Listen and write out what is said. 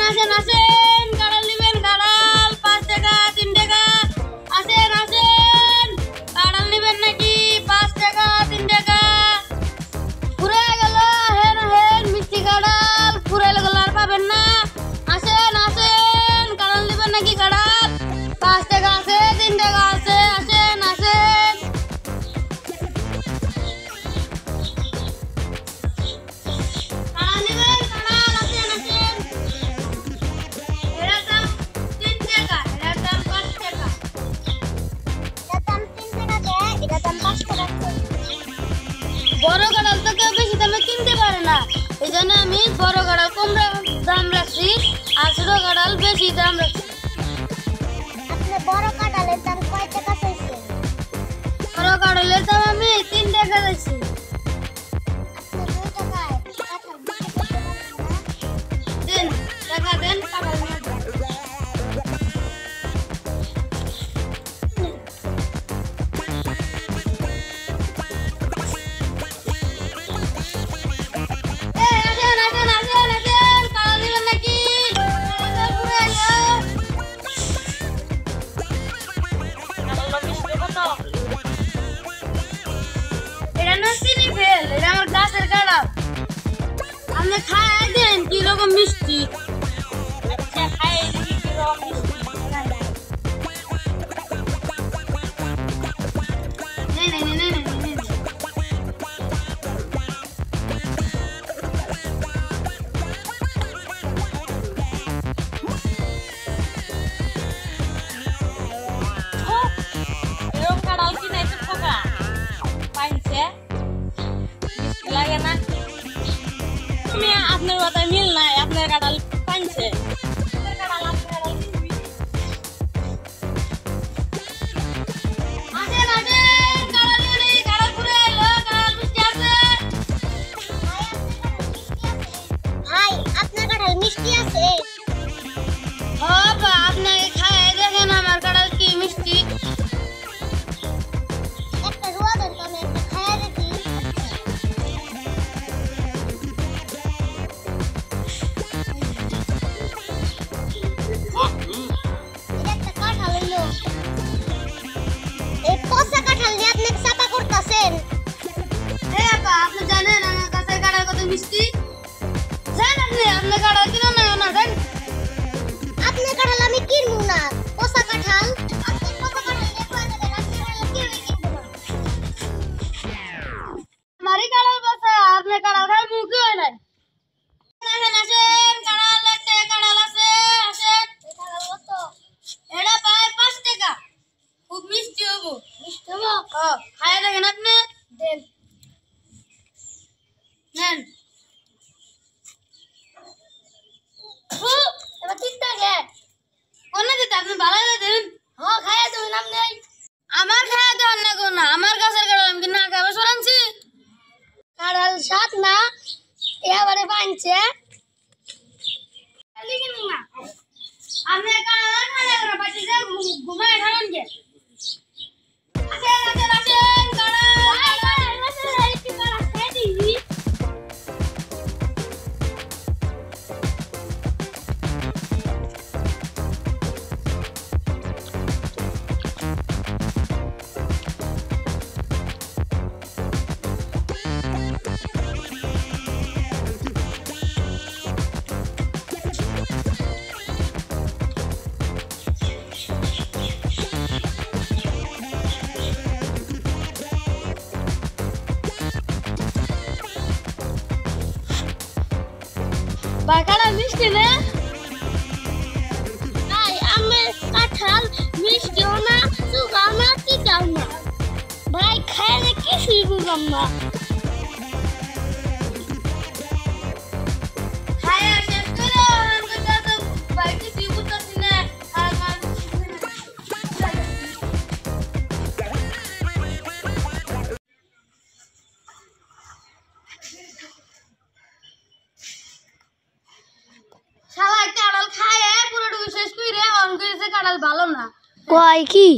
আসেন আসেন কাঁড়াল নেবেন কাঁড়াল 5 টাকা 3 টাকা আসেন আসেন কাঁড়াল নেবেন নাকি 5 টাকা 3 টাকা পুরে গেল হেন মিষ্টি কাঁড়াল পুরে গেল আর পাবেন না আসেন আসেন কাঁড়াল নেবেন নাকি কাঁড়াল 5 টাকা আছে 3 টাকা আছে আসেন আসেন কাঁড়াল নেবেন কাঁড়াল আসেন আসেন এর দাম 3 টাকা এর দাম 5 টাকা এটার দাম 3 টাকা দেয়, এটার দাম 5 টাকা করে। বড় কাঁড়াল তো কেউ বেশি দামে কিনতে পারে না এই জন্য আমি বড় কাঁড়াল কম দাম রাখছি আর ছোট কাঁড়াল বেশি দাম রাখছি আপনি বড় কাঁঠালের দাম কয় টাকা চাইছেন? বড় কাঁড়ালের দাম আমি 3 টাকা দিচ্ছি আপনি 2 টাকায় কাঁঠাল বিক্রি করতে পারছেন না? দেন টাকা দেন কাঁড়াল নিয়ে যান। আসেন আসেন আসেন আসেন কাঁড়াল নেবেন নাকি কাঁড়াল পুরো এলো এটা না চিনি ফেল এটা আমার গাছের কাঁড়াল আপনি খায় দেন কিরকম মিষ্টি আচ্ছা খায় দেখি কিরকম মিষ্টি নে এরকম কাঁড়াল কিনাইছে পোকা পাইছে মিষ্টি লাগে না তুমি আপনার কথা মিল নাই আপনার কাঁড়াল পাইছে ভাই, আপনার কাঁঠাল মিষ্টি আছে? আপনাকে খায় দেখেন আমার কাঁড়াল কি মিষ্টি একটা রোয়া দেন তো, আমি একটা খাইয়া দেখি। এটা একটা কাঁঠাল হইলো। এই পচা কাঁঠাল দিয়ে আপনি চাপা করতেছেন? আপনি জানেন আমার কাছে কাঁড়াল কত মিষ্টি জানেন আপনি আপনার কাঁড়াল কিনা না দেন আপনার কাঁঠাল আমি কিনবো না, পচা কাঁঠাল। আপনি পচা কাঁঠাল দিয়ে খাওয়া দেবেন, আপনার কাঁঠাল কেউই কিনবো না। মারি কাঁড়াল বাসা আপনার কাঁড়াল খাই মুখই হয় নাই আসেন আসেন কাঁড়াল একটা কাঁড়াল আছে আসেন এই কাঁঠাল কত? এটা পায় 5 টাকা খুব মিষ্টি হবো মিষ্টি হবো? খাইয়া দেখেন আপনি দেন। নেন এবার ঠিক থাকে। অন্য দিতে আপনি ভালো করে দেন খাইয়া দেবেন আপনি। আমার খাইয়া দেওয়ার না কোনো আমার গাছের কাঁড়াল আমি কি না খাবে সরানছি কাঁঠাল স্বাদ না, এবারে বানছে। আপনি কাঁড়াল খাইয়া করে বাড়ি যা ঘুমায় খাবেন কে আসেন আসেন আসেন কাঁড়াল একটু কাঁঠাল খেয়ে দিবি। ভাই কাঁড়াল মিষ্টি না ভাই, আমার কাঁঠাল মিষ্টিও না, সুগাও না, তিতাও না। ভাই, খাইলে কিছুই বুঝলাম না। খাইয়া শেষ করে আমাকে তো ভাই কিছু বুঝতেছি না আর শালা কাঁড়াল খায় পুরোটুকু শেষ করে অন করেছে কাঁড়াল ভালো না কয় কি?